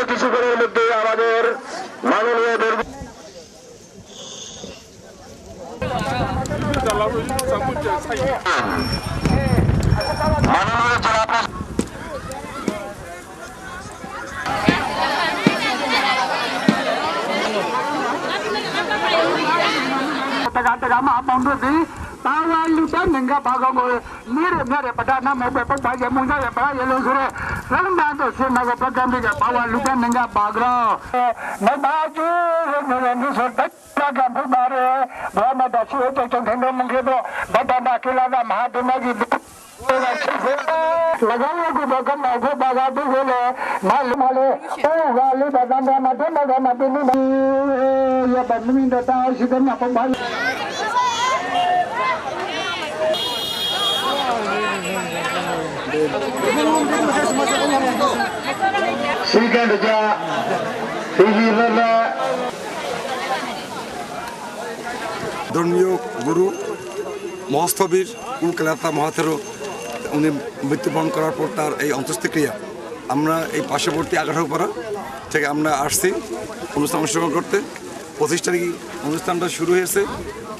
কিছুক্ষণের মধ্যে আমাদের মাননীয় Bawah lupa nengah bagang gue mirip pada nama beberapa bagai muda ya pada yang luar lalu bantu senaga program juga bawah lupa nengah bagang nabaju nengah sorta program baru bahwa dasi itu contohnya mungkin pada nak kilaga mahadumagi लगाया को Burgman को बगा दे बोले मालूम माले ओ वाले Burgman में मत नहीं ये बंदमी देता है सीधे ना पंबाल Sigan aja, sihirna. ধর্মীয় গুরু মহাস্থবির কুলকাতা মহাতেরো উনি মৃত্যুবরণ করার পর তার এই অন্ত্যেষ্টিক্রিয়া আমরা এই পার্শ্ববর্তী আগারপাড়া থেকে আমরা আসছি অনুষ্ঠান অনুসরণ করতে। 25 তারিখ অনুষ্ঠানটা শুরু হয়েছে,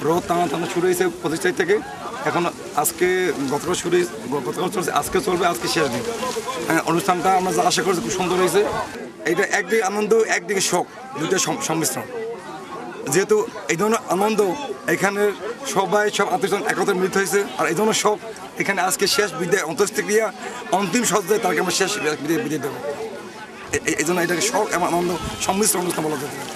রথ টানা শুরু হয়েছে 25 তারিখ থেকে। এখন আজকে গতকাল চলছে, আজকে চলবে, আজকে শেষ দিন। অনুষ্ঠানটা আমরা যা আশা করছি খুব সুন্দর হয়েছে। এইটা একদিকে আনন্দ, একদিকে শোক, দুইটা সংমিশ্রণ। যেহেতু এই ধরনের আনন্দ এখানের সব আত্মীয়স্বজন একত্রে মিলিত হয়েছে, আর এই ধরনের শোক এখানে আজকে শেষ বিদায় অন্ত্যেষ্টিক্রিয়া অন্তিম সজ্জায় তাকে আমরা শেষ বিদায় দেবো। এই জন্য এটাকে শোক এবং আনন্দ সংমিশ্রণ অনুষ্ঠান বলা যেতে পারে।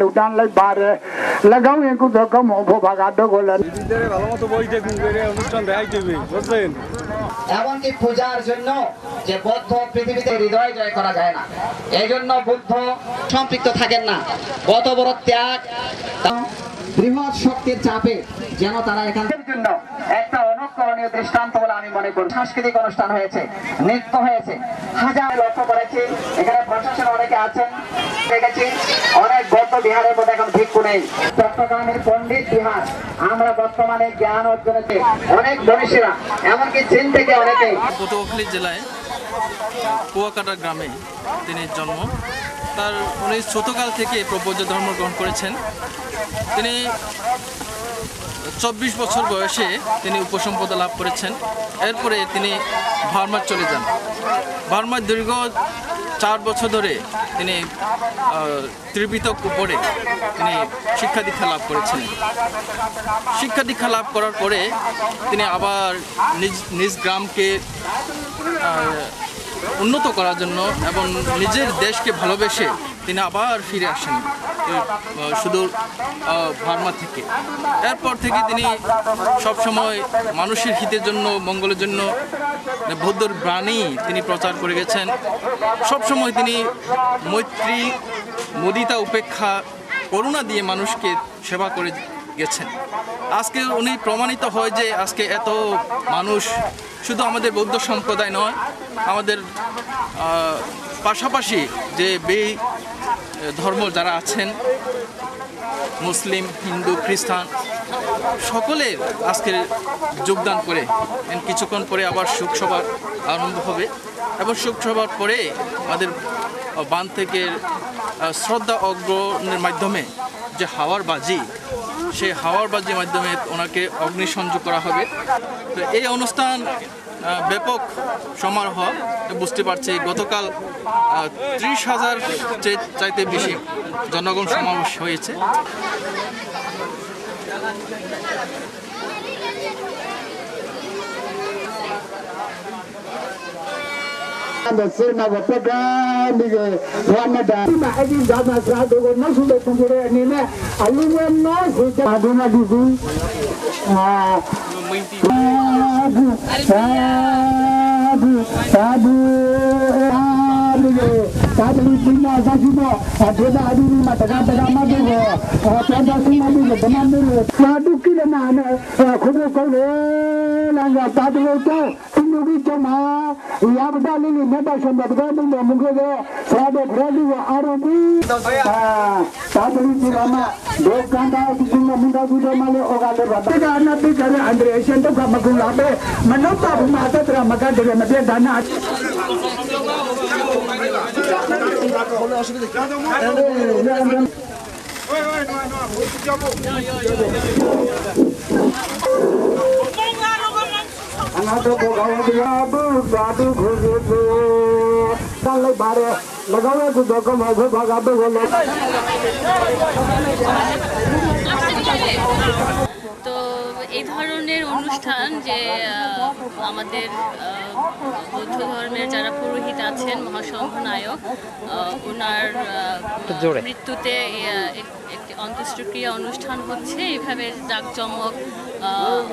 লুটান লাই বারে লাগাও একটু দেখো মো ভাগাটো বলেন ভালো মতো বই দেখুন, অনুষ্ঠান দেখাই দেবে বুঝলেন। এমনকি পূজার জন্য যে বৌদ্ধ পৃথিবীতে হৃদয় জয় করা যায় না, এই জন্য বুদ্ধ সম্পৃক্ত থাকেন না। কত বড় ত্যাগ, বৃহৎ শক্তির চাপে যেন তারা এখানের জন্য একটা অনুকরণীয় দৃষ্টান্ত বলে আমি মনে করি। সাংস্কৃতিক অনুষ্ঠান হয়েছে, নৃত্য হয়েছে, হাজার লক্ষ্য করেছি এখানে প্রশাসন অনেকে আছেন, দেখেছি অনেক বৌদ্ধ বিহারের মধ্যে এখন ভিক্ষু নেই। চট্টগ্রামের পণ্ডিত বিহার আমরা বর্তমানে জ্ঞান অর্জনেতে অনেক মনীষীরা এমনকি চীন থেকে অনেকে। পটুয়াখালী জেলায় কুয়াকাটা গ্রামে তিনি জন্ম। তার উনি ছোটকাল থেকে প্রবৌদ্ধ ধর্ম গ্রহণ করেছেন। তিনি 24 বছর বয়সে তিনি উপসম্পদা লাভ করেছেন। এরপরে তিনি ভার্মায় চলে যান। ভার্মায় দীর্ঘ 4 বছর ধরে তিনি ত্রিপিটক উপরে তিনি শিক্ষা দীক্ষা লাভ করেছেন। শিক্ষা দীক্ষা লাভ করার পরে তিনি আবার নিজ গ্রামকে উন্নত করার জন্য এবং নিজের দেশকে ভালোবেসে তিনি আবার ফিরে আসেন সুদূর ভার্মা থেকে। এরপর থেকে তিনি সবসময় মানুষের হিতের জন্য, মঙ্গলের জন্য বৌদ্ধর বাণী তিনি প্রচার করে গেছেন। সবসময় তিনি মৈত্রী, মুদিতা, উপেক্ষা, করুণা দিয়ে মানুষকে সেবা করে গেছেন। আজকে উনি প্রমাণিত হয় যে আজকে এত মানুষ শুধু আমাদের বৌদ্ধ সম্প্রদায় নয়, আমাদের পাশাপাশি যে ধর্ম যারা আছেন, মুসলিম, হিন্দু, খ্রিস্টান, সকলের আজকের যোগদান করে কিছুক্ষণ পরে আবার শোকসভা আরম্ভ হবে এবং শোকসভার পরে আমাদের বান থেকে শ্রদ্ধা অগ্রহণের মাধ্যমে যে হাওয়ার বাজি, সেই হাওয়ার বাজির মাধ্যমে ওনাকে অগ্নিসংযোগ করা হবে। তো এই অনুষ্ঠান ব্যাপক সমারোহ, বুঝতে পারছি গতকাল 30,000 চাইতে বেশি জনগণ সমাবেশ হয়েছে। Sena go pega ni ge wana da ma agi jana sa do go no su de pungure ni ne alu no su de aduna di su sadu Tadi punya sahaja, ada adu ni mata kata ramai tu, ada semua ni benar benar. Sadu kira mana, kubu kubu, langgar tadi itu, tunggu cuma, ia betul ni nada sampai betul betul mungkin dia, sadu beradu arabi, tadi itu lama, dua kanda itu mungkin sudah malu orang berada. Kita anak pikir Andre Asian tu kamu gulabe, menapa mata teramakan dengan dia dana. Anak tu kau dia batu khusus, kalau bare, लगावे तो दोकम आगे भागाबे बोलो তো এই ধরনের অনুষ্ঠান যে আমাদের বৌদ্ধ ধর্মের যারা পুরোহিত আছেন মহাসংঘ নায়ক ওনার মৃত্যুতে একটি অন্ত্যেষ্টিক্রিয়া অনুষ্ঠান হচ্ছে এইভাবে জাঁকজমক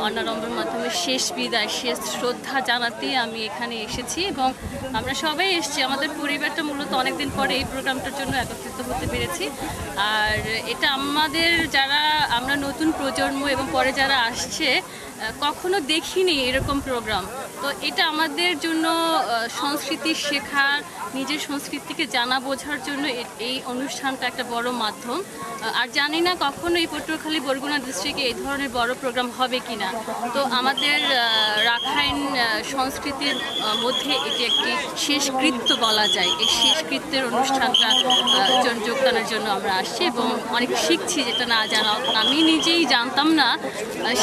অনাড়ম্বরের মাধ্যমে শেষ বিদায় শেষ শ্রদ্ধা জানাতেই আমি এখানে এসেছি এবং আমরা সবাই এসেছি আমাদের পরিবারটা মূলত অনেকদিন পরে এই প্রোগ্রামটার জন্য একত্রিত হতে পেরেছি আর এটা আমাদের যারা আমরা নতুন প্রজন্ম এবং পরে যারা আসছে কখনো দেখিনি এরকম প্রোগ্রাম তো এটা আমাদের জন্য সংস্কৃতি শেখার নিজের সংস্কৃতিকে জানা বোঝার জন্য এই অনুষ্ঠানটা একটা বড় মাধ্যম আর জানি না কখনো এই পটুয়াখালী বরগুনা ডিস্ট্রিক্টে এই ধরনের বড় প্রোগ্রাম হবে কিনা তো আমাদের রাখাইন সংস্কৃতির মধ্যে এটি একটি শেষকৃত্য বলা যায় এই শেষকৃত্যের অনুষ্ঠানটা যোগদানের জন্য আমরা আসছি এবং অনেক শিখছি যেটা না জানা আমি নিজেই জানতাম না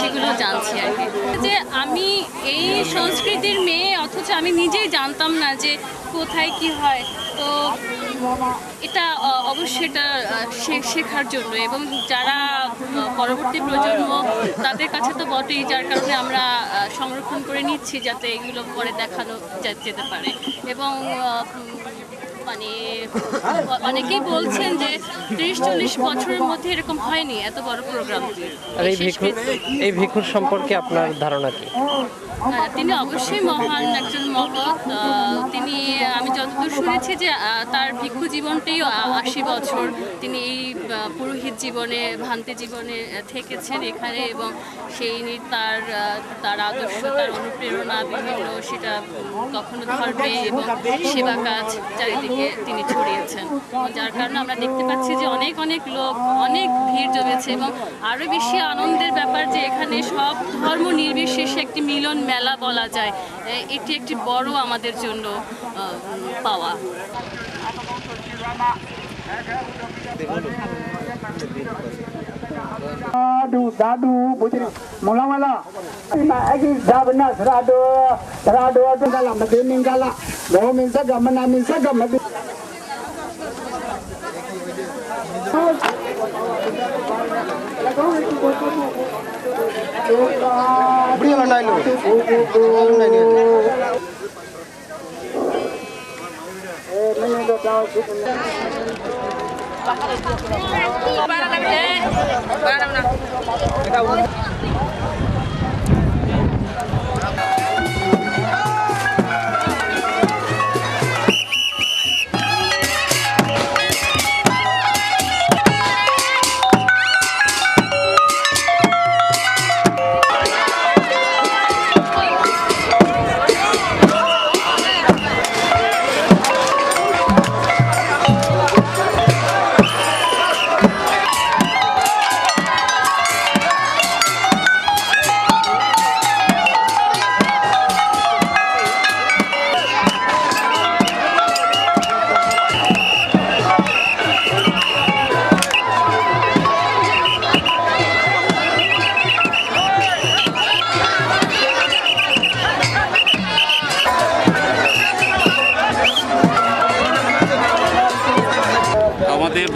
সেগুলো জানছি আর কি যে আমি এই সংস্কৃতির মেয়ে অথচ আমি নিজেই জানতাম না যে কোথায় কি হয় তো এটা অবশ্যই এটা শেখার জন্য এবং যারা পরবর্তী প্রজন্ম তাদের কাছে তো বটেই যার কারণে আমরা সংরক্ষণ করে নিচ্ছি যাতে এগুলো পরে দেখানো যেতে পারে এবং মানে অনেকেই বলছেন যে 30-40 বছরের মধ্যে এরকম হয়নি এত বড় প্রোগ্রাম আর এই ভিক্ষুর সম্পর্কে আপনার ধারণা কি তিনি অবশ্যই মহান একজন মহৎ তিনি আমি যতদূর শুনেছি যে তার ভিক্ষু জীবনটাই 80 বছর তিনি এই পুরোহিত জীবনে ভ্রান্তি জীবনে থেকেছেন এখানে এবং সেই তার আদর্শ তার অনুপ্রেরণা বিভিন্ন সেটা কখনো ধর্মে এবং সেবা কাজ চারিদিকে তিনি ছড়িয়েছেন যার কারণে আমরা দেখতে পাচ্ছি যে অনেক অনেক লোক অনেক ভিড় জমেছে এবং আরও বেশি আনন্দের ব্যাপার যে এখানে সব ধর্ম নির্বিশেষে একটি মিলন মেলা বলা যায় এটি একটি বড় আমাদের জন্য পাওয়া দাদু বুঝলি মোলামালা agi dabna rado itu dalam medini gala bahwa minta gamana minta gamadi beri mana ini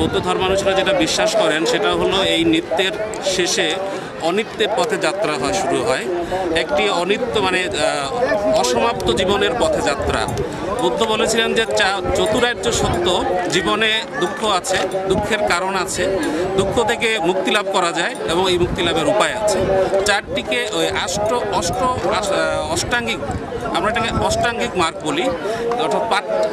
বৌদ্ধ ধর্মানুসারে যেটা বিশ্বাস করেন সেটা হলো এই নৃত্যের শেষে অনিত্যের পথে যাত্রা শুরু হয়, একটি অনিত্য মানে অসমাপ্ত জীবনের পথে যাত্রা। বুদ্ধ বলেছিলেন যে চতুরার্য সত্য, জীবনে দুঃখ আছে, দুঃখের কারণ আছে, দুঃখ থেকে মুক্তি লাভ করা যায় এবং এই মুক্তি লাভের উপায় আছে। চারটিকে ওই অষ্টাঙ্গিক, আমরা এটাকে অষ্টাঙ্গিক মার্গ বলি, অর্থাৎ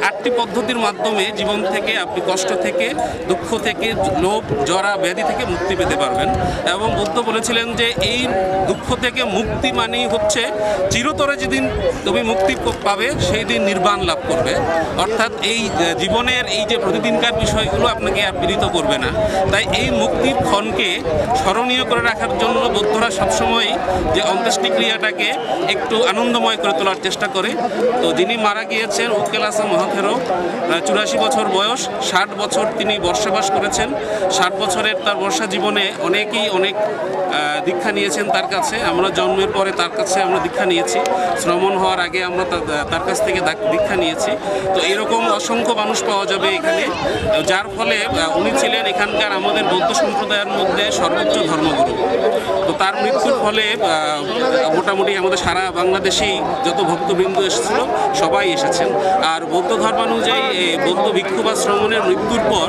8টি পদ্ধতির মাধ্যমে জীবন থেকে আপনি কষ্ট থেকে, দুঃখ থেকে, লোভ, জরা, ব্যাধি থেকে মুক্তি পেতে পারবেন। এবং বুদ্ধ বলেছিলেন যে এই দুঃখ থেকে মুক্তি মানেই হচ্ছে চিরতরে যেদিন তুমি মুক্তি পাবে সেই দিন নির্বাণ লাভ করবে। অর্থাৎ এই জীবনের এই যে প্রতিদিনকার বিষয়গুলো আপনাকে আর পীড়িত করবে না। তাই এই মুক্তির ক্ষণকে স্মরণীয় করে রাখার জন্য বৌদ্ধরা সবসময় যে অন্ত্যেষ্টিক্রিয়াটাকে একটু আনন্দময় করে তোলার চেষ্টা করে। তো যিনি মারা গিয়েছেন উকেলাসা মহাথেরো, 84 বছর বয়স, 60 বছর তিনি বর্ষবাস করেছেন। 60 বছরের তার বর্ষা জীবনে অনেকেই অনেক দীক্ষা নিয়েছেন তার কাছে। আমরা জন্মের পরে তার কাছে আমরা দীক্ষা নিয়েছি, শ্রমণ হওয়ার আগে আমরা তার কাছ থেকে দীক্ষা নিয়েছি। তো এরকম অসংখ্য মানুষ পাওয়া যাবে এখানে, যার ফলে উনি ছিলেন এখানকার আমাদের বৌদ্ধ সম্প্রদায়ের মধ্যে সর্বোচ্চ ধর্মগুরু। তো তার মৃত্যুর ফলে মোটামুটি আমাদের সারা বাংলাদেশেই যত ভক্তবৃন্দ এসেছিল সবাই এসেছেন। আর বৌদ্ধ ধর্মানুযায়ী বৌদ্ধ ভিক্ষু বা শ্রমণের মৃত্যুর পর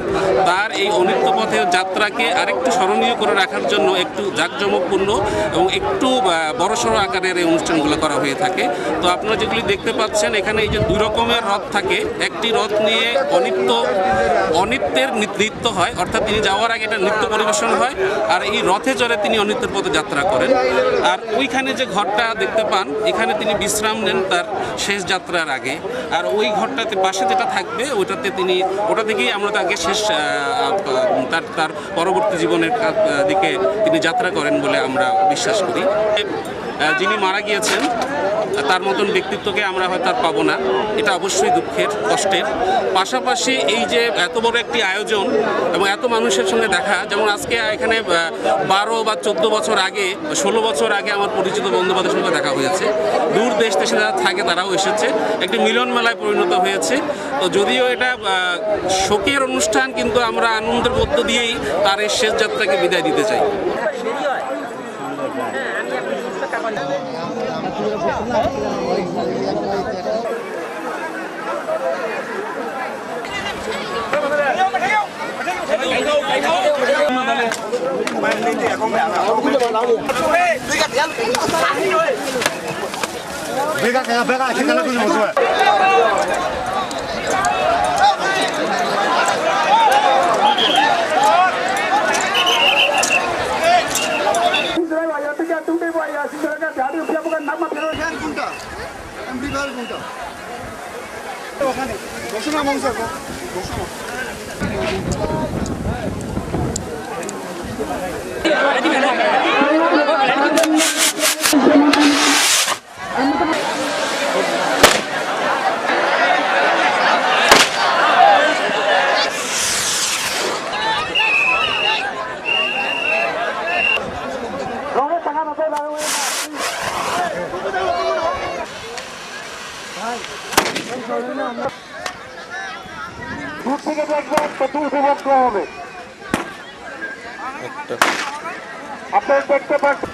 তার এই অনিত্য পথের যাত্রাকে আরেকটু স্মরণীয় করে রাখার জন্য একটু জাঁকজমকপূর্ণ এবং একটু বড়সড় আকারের এই অনুষ্ঠানগুলো করা হয়ে থাকে। তো আপনারা যেগুলি দেখতে পাচ্ছেন এখানে এই যে 2 রকমের রথ থাকে, একটি রথ নিয়ে অনিত্যের নৃত্য হয়, অর্থাৎ তিনি যাওয়ার আগে একটা নৃত্য পরিবেশন হয়, আর এই রথে চড়ে তিনি অনিত্যের পথে যাত্রা করেন। আর ওইখানে যে ঘরটা দেখতে পান এখানে তিনি বিশ্রাম নেন তার শেষ যাত্রার আগে। আর ওই ঘরটাতে পাশে যেটা থাকবে ওটা থেকেই আমরা তাকে শেষ তার পরবর্তী জীবনের দিকে তিনি যাত্রা করেন বলে আমরা বিশ্বাস করি। যিনি মারা গিয়েছেন তার মতন ব্যক্তিত্বকে আমরা হয়তো আর পাবো না, এটা অবশ্যই দুঃখের, কষ্টের। পাশাপাশি এই যে এত বড় একটি আয়োজন এবং এত মানুষের সঙ্গে দেখা, যেমন আজকে এখানে 12 বা 14 বছর আগে, 16 বছর আগে আমার পরিচিত বন্ধুবান্ধবের সঙ্গে দেখা হয়েছে। দূর দেশ দেশে যারা থাকে তারাও এসেছে, একটি মিলন মেলায় পরিণত হয়েছে। তো যদিও এটা শোকের অনুষ্ঠান, কিন্তু আমরা আনন্দের মধ্য দিয়েই তার এই শেষ যাত্রাকে বিদায় দিতে চাই। দূর থেকে দেখবেন তো দূর থেকে হবে, আপনারা দেখতে পাচ্ছেন।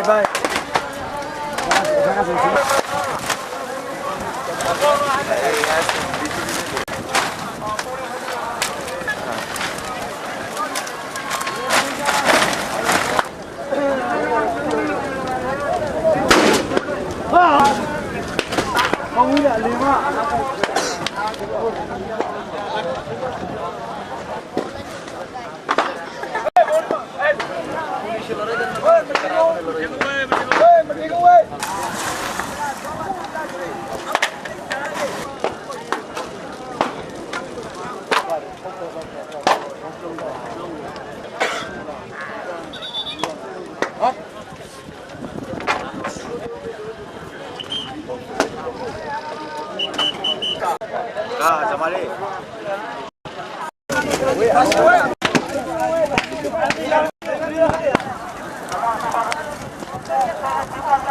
Bye. Thank you.